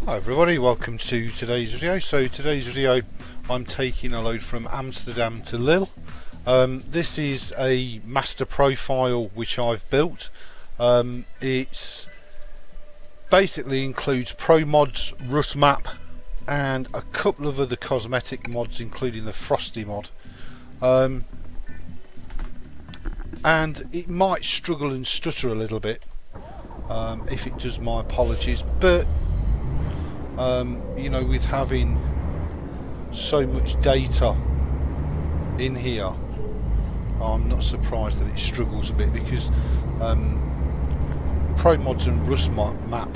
Hi everybody, welcome to today's video. So today's video I'm taking a load from Amsterdam to Lille. This is a master profile which I've built. It's basically includes Promods Rusmap and a couple of other cosmetic mods, including the Frosty mod. And it might struggle and stutter a little bit. If it does, my apologies, but you know, with having so much data in here, I'm not surprised that it struggles a bit, because Promods and Rusmap,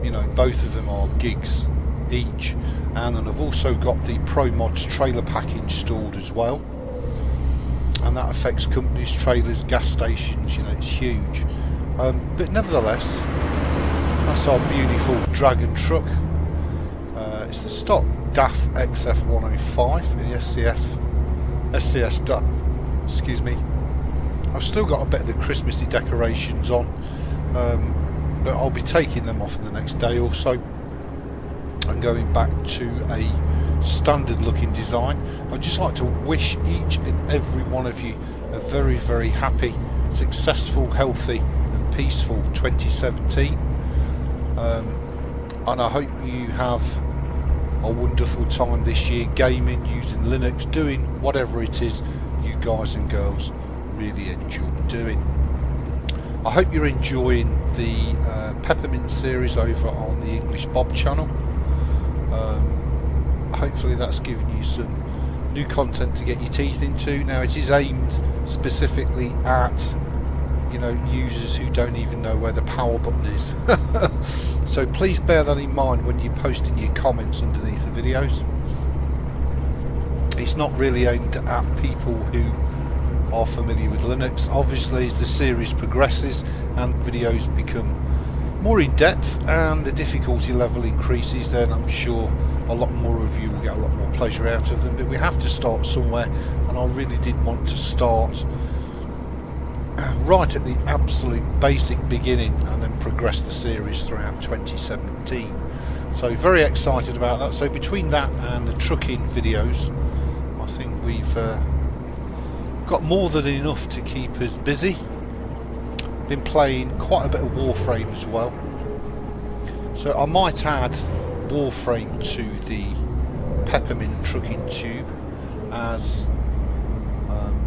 you know, both of them are gigs each, and then I've also got the Promods trailer pack installed as well, and that affects companies, trailers, gas stations. You know, it's huge. But nevertheless, that's our beautiful Dragon truck. It's the stock DAF XF105 in the SCS DAF. Excuse me. I've still got a bit of the Christmassy decorations on, but I'll be taking them off in the next day or so and going back to a standard looking design. I'd just like to wish each and every one of you a very, very happy, successful, healthy and peaceful 2017, and I hope you have a wonderful time this year gaming, using Linux, doing whatever it is you guys and girls really enjoy doing. I hope you're enjoying the Peppermint series over on the English Bob channel. Hopefully that's given you some new content to get your teeth into. Now, it is aimed specifically at, you know, users who don't even know where the power button is. So please bear that in mind when you're posting your comments underneath the videos. It's not really aimed at people who are familiar with Linux. Obviously, as the series progresses and videos become more in depth and the difficulty level increases, then I'm sure a lot more of you will get a lot more pleasure out of them. But we have to start somewhere, and I really did want to start right at the absolute basic beginning and then progress the series throughout 2017. So very excited about that. So between that and the trucking videos, I think we've got more than enough to keep us busy. Been playing quite a bit of Warframe as well, so I might add Warframe to the Peppermint trucking tube as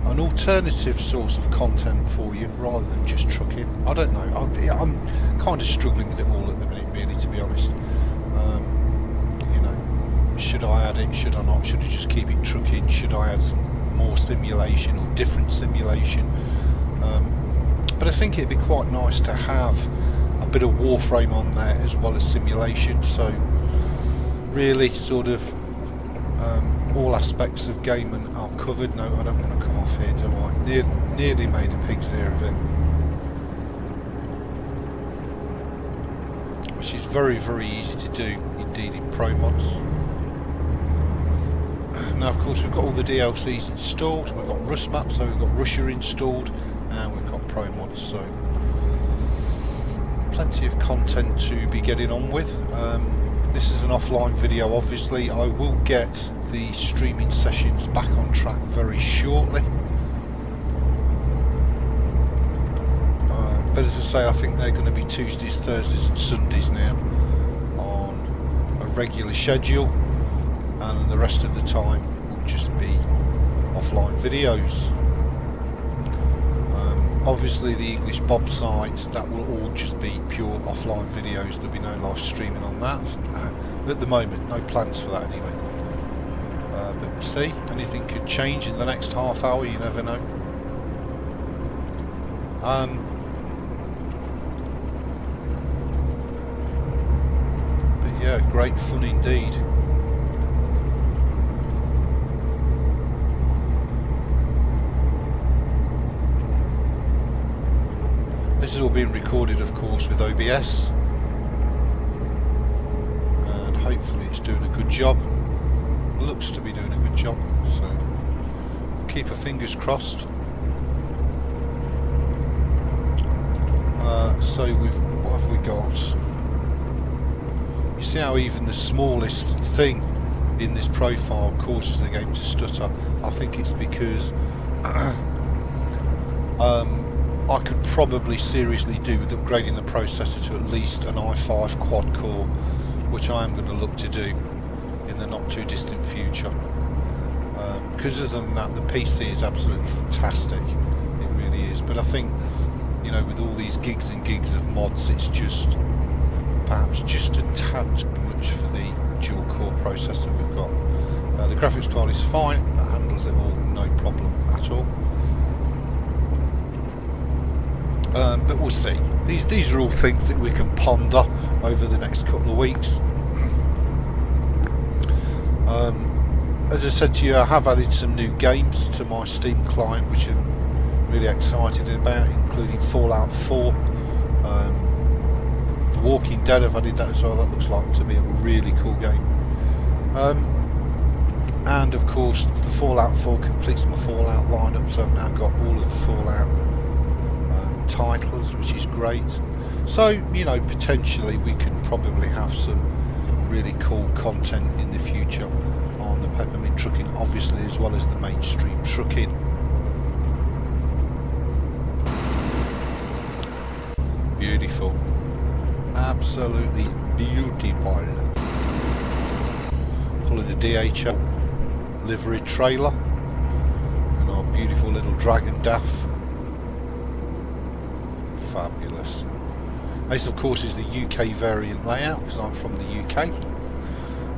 an alternative source of content for you, rather than just trucking. I don't know, I'm kind of struggling with it all at the minute, really, to be honest. You know, should I add it, should I not, should I just keep it trucking, should I add some more simulation or different simulation? But I think it'd be quite nice to have a bit of Warframe on there as well as simulation, so really sort of all aspects of gaming are covered. No, I don't want to come off here, do I? Nearly made a pig's ear of it, which is very, very easy to do indeed in Promods. Now, of course, we've got all the DLCs installed. We've got Rusmap, so we've got Russia installed, and we've got Promods, so plenty of content to be getting on with. This is an offline video, obviously. I will get the streaming sessions back on track very shortly. But as I say, I think they're going to be Tuesdays, Thursdays and Sundays now on a regular schedule, and then the rest of the time will just be offline videos. Obviously the English Bob site, that will all just be pure offline videos. There'll be no live streaming on that at the moment, no plans for that anyway, but we'll see. Anything could change in the next half hour, you never know. But yeah, great fun indeed. This is all being recorded, of course, with OBS, and hopefully it's doing a good job. Looks to be doing a good job, so keep our fingers crossed. So what have we got? You see how even the smallest thing in this profile causes the game to stutter. I think it's because I could probably seriously do with upgrading the processor to at least an i5 quad core, which I am going to look to do in the not too distant future. Because other than that, the PC is absolutely fantastic. It really is. But I think, you know, with all these gigs and gigs of mods, it's just perhaps just a tad too much for the dual core processor we've got. The graphics card is fine, it handles it all, no problem at all. But we'll see. These are all things that we can ponder over the next couple of weeks. As I said to you, I have added some new games to my Steam client, which I'm really excited about, including Fallout 4. The Walking Dead, I've added that as well. That looks like to be a really cool game. And of course, the Fallout 4 completes my Fallout lineup, so I've now got all of the Fallout titles, which is great. So, you know, potentially we could probably have some really cool content in the future on the Peppermint Trucking, obviously, as well as the mainstream trucking. Beautiful, absolutely beautiful. Pulling a DHL livery trailer and our beautiful little Dragon Daff. Fabulous. This of course is the UK variant layout because I'm from the UK.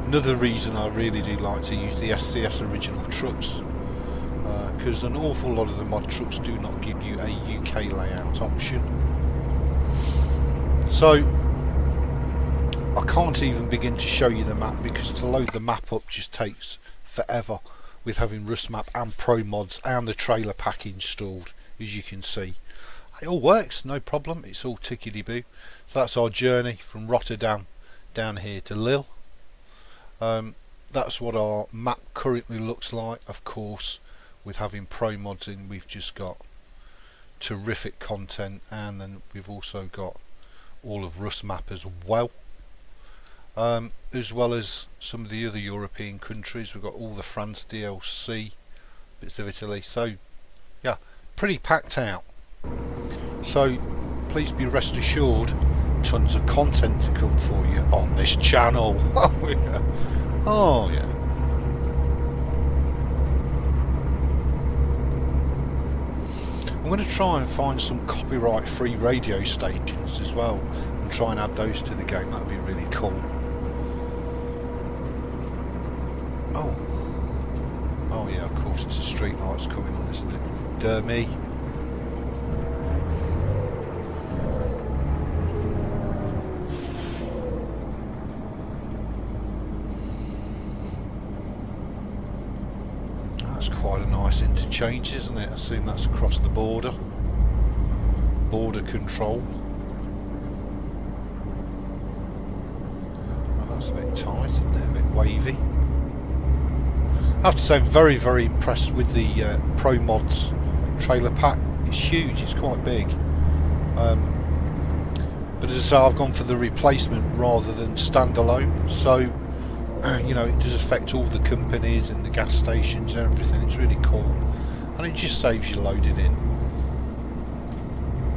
Another reason I really do like to use the SCS original trucks, because an awful lot of the mod trucks do not give you a UK layout option. So I can't even begin to show you the map, because to load the map up just takes forever with having Rusmap and Promods and the trailer pack installed, as you can see. It all works, no problem, it's all tickety-boo. So that's our journey from Rotterdam down here to Lille. That's what our map currently looks like. Of course, with having Promods in, we've just got terrific content, and then we've also got all of Rusmap as well. As well as some of the other European countries. We've got all the France DLC, bits of Italy, so yeah, pretty packed out. So please be rest assured, tons of content to come for you on this channel. Oh yeah, oh yeah. I'm going to try and find some copyright free radio stations as well and try and add those to the game. That'd be really cool. Oh yeah, of course it's the street lights coming on, isn't it? Duh me. That's quite a nice interchange, isn't it? I assume that's across the border. Border control. Oh, that's a bit tight, isn't it? A bit wavy. I have to say I'm very, very impressed with the Promods trailer pack. It's huge, it's quite big. But as I say, I've gone for the replacement rather than standalone. So, you know, it does affect all the companies and the gas stations and everything. It's really cool. And it just saves you loading in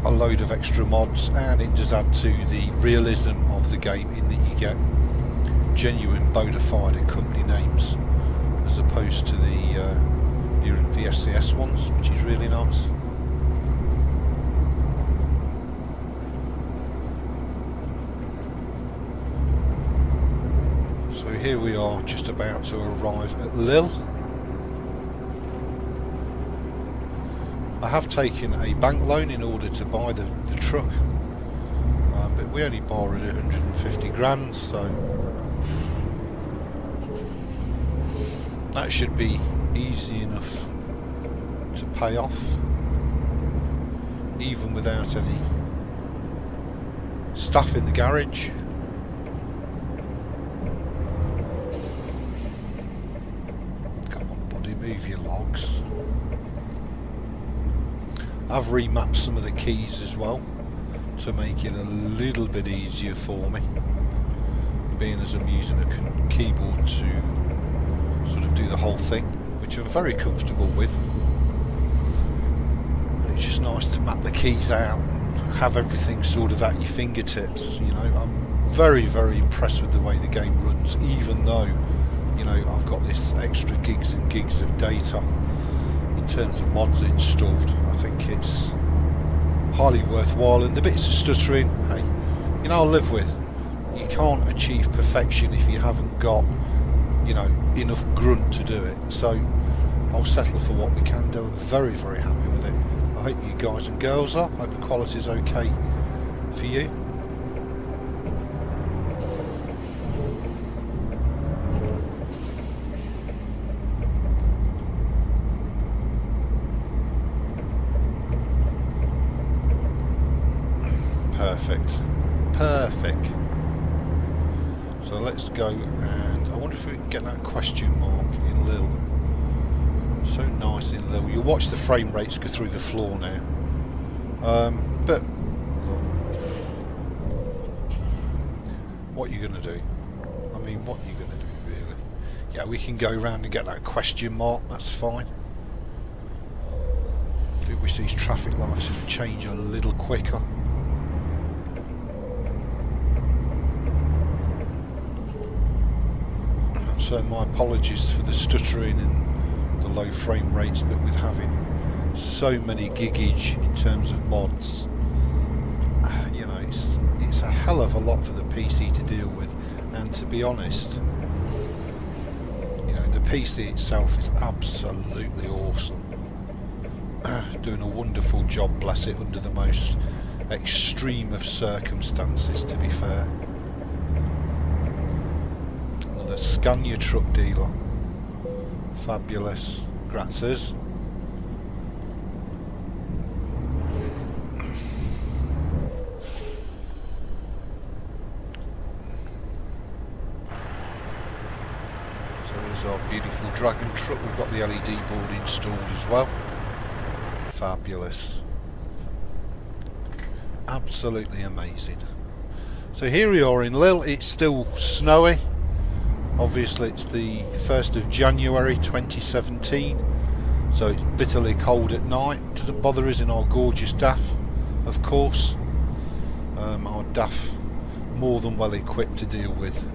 a load of extra mods, and it does add to the realism of the game in that you get genuine bona fide company names, as opposed to the SCS ones, which is really nice. So here we are, just about to arrive at Lille. I have taken a bank loan in order to buy the truck, but we only borrowed 150 grand, so that should be easy enough to pay off, even without any staff in the garage. Come on buddy, move your logs. I've remapped some of the keys as well to make it a little bit easier for me. being as I'm using a keyboard to sort of do the whole thing, which I'm very comfortable with. It's just nice to map the keys out and have everything sort of at your fingertips. You know, I'm very, very impressed with the way the game runs, even though, you know, I've got this extra gigs and gigs of data in terms of mods installed. I think it's highly worthwhile, and the bits of stuttering, hey, you know, I'll live with. You can't achieve perfection if you haven't got, you know, enough grunt to do it. So I'll settle for what we can do. I'm very, very happy with it. I hope you guys and girls are. I hope the quality's okay for you. Perfect. Perfect. So let's go, and I wonder if we can get that question mark in Lille. So nice in Lille. You'll watch the frame rates go through the floor now. But what are you going to do? I mean, what are you going to do, really? Yeah, we can go around and get that question mark. That's fine. I do wish these traffic lights would change a little quicker. So my apologies for the stuttering and the low frame rates, but with having so many gigage in terms of mods, you know, it's a hell of a lot for the PC to deal with. And to be honest, you know, the PC itself is absolutely awesome, doing a wonderful job, bless it, under the most extreme of circumstances, to be fair. The Scania truck dealer, fabulous, grazzers. So there's our beautiful Dragon truck. We've got the LED board installed as well. Fabulous, absolutely amazing. So here we are in Lille. It's still snowy. Obviously it's the 1st of January 2017, so it's bitterly cold at night. Doesn't bother us in our gorgeous DAF, of course. Our DAF more than well equipped to deal with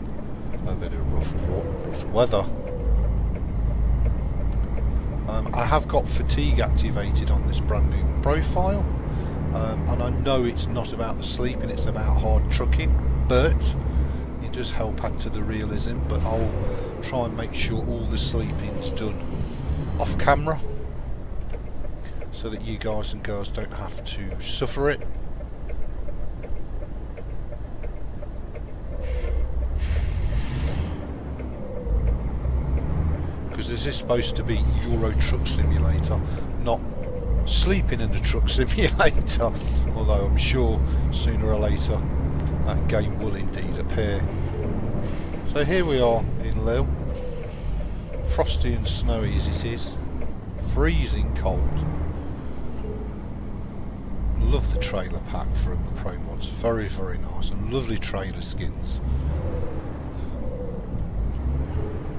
a bit of rough weather. I have got fatigue activated on this brand new profile, and I know it's not about the sleeping, it's about hard trucking, but it does help add to the realism. But I'll try and make sure all the sleeping's done off camera so that you guys and girls don't have to suffer it. Because this is supposed to be Euro Truck Simulator, not sleeping in a truck simulator, although I'm sure sooner or later that game will indeed appear. So here we are in Lille, frosty and snowy as it is, freezing cold. Love the trailer pack from Promods, very, very nice, and lovely trailer skins.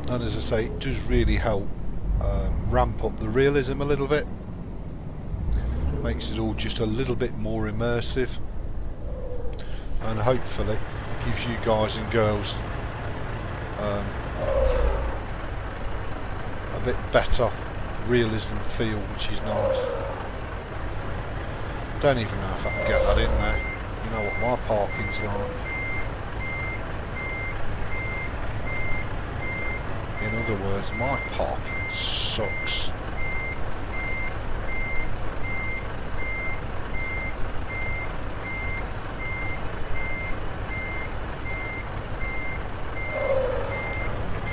And as I say, it does really help ramp up the realism a little bit, makes it all just a little bit more immersive, and hopefully gives you guys and girls a bit better realism feel, which is nice. Don't even know if I can get that in there. You know what my parking's like. In other words, my parking sucks.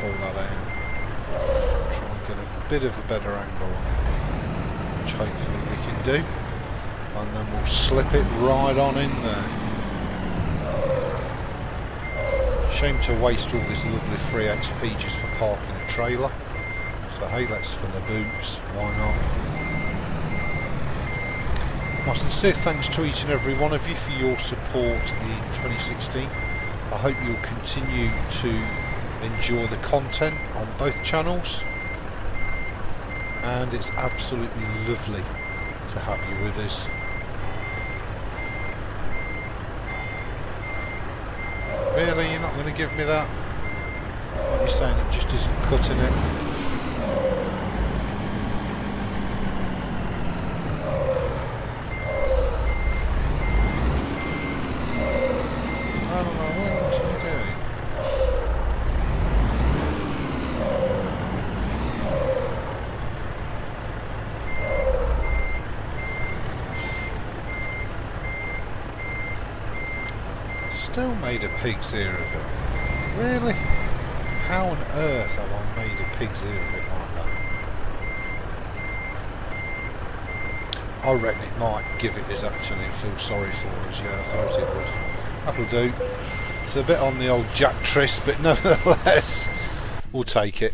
Pull that out. Try and get a bit of a better angle on it, which hopefully we can do. And then we'll slip it right on in there. Shame to waste all this lovely free XP just for parking a trailer. So hey, let's fill the boots, why not? My sincere thanks to each and every one of you for your support in 2016. I hope you'll continue to enjoy the content on both channels, and it's absolutely lovely to have you with us. Really, you're not going to give me that? What are you saying, it just isn't cutting it? I don't know, what are you doing? Still made a pig's ear of it. Really? How on earth have I made a pig's ear of it like that? I reckon it might give it us actually and feel sorry for us. Yeah, I thought it would. That'll do. It's a bit on the old Jack Tris, but nevertheless, we'll take it.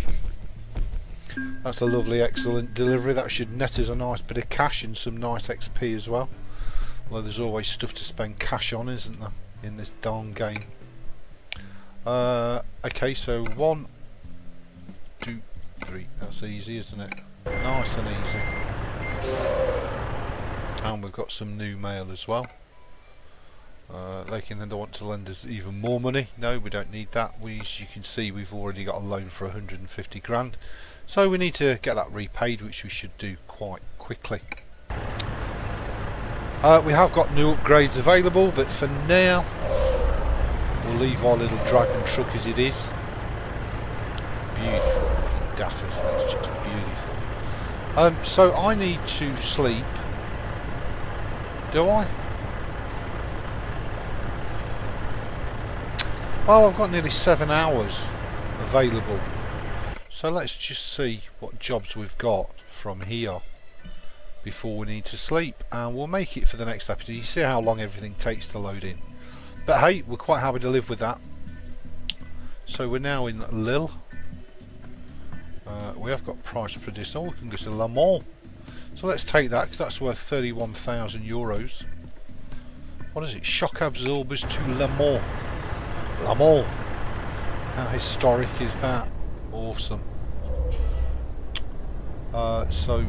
That's a lovely, excellent delivery. That should net us a nice bit of cash and some nice XP as well. Although there's always stuff to spend cash on, isn't there, in this darn game? Okay, so 1, 2, 3. That's easy, isn't it? Nice and easy. And we've got some new mail as well. They can then want to lend us even more money. No, we don't need that. As you can see, we've already got a loan for 150 grand. So we need to get that repaid, which we should do quite quickly. We have got new upgrades available, but for now we'll leave our little dragon truck as it is. Beautiful looking daff, isn't it? It's just beautiful. So I need to sleep. Do I? Well, I've got nearly 7 hours available. So let's just see what jobs we've got from here before we need to sleep, and we'll make it for the next episode. You see how long everything takes to load in. But hey, we're quite happy to live with that. So we're now in Lille. We have got price for this. Oh, we can go to Le Mans. So let's take that, because that's worth 31,000 euros. What is it? Shock absorbers to Le Mans. Le Mans. How historic is that? Awesome. So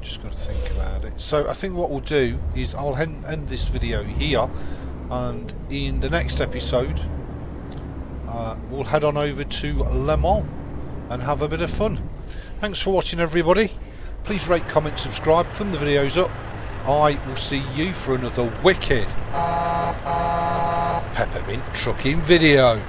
just got to think about it. So I think what we'll do is I'll end this video here, and in the next episode we'll head on over to Le Mans and have a bit of fun. Thanks for watching, everybody. Please rate, comment, subscribe, thumb the videos up. I will see you for another wicked peppermint trucking video.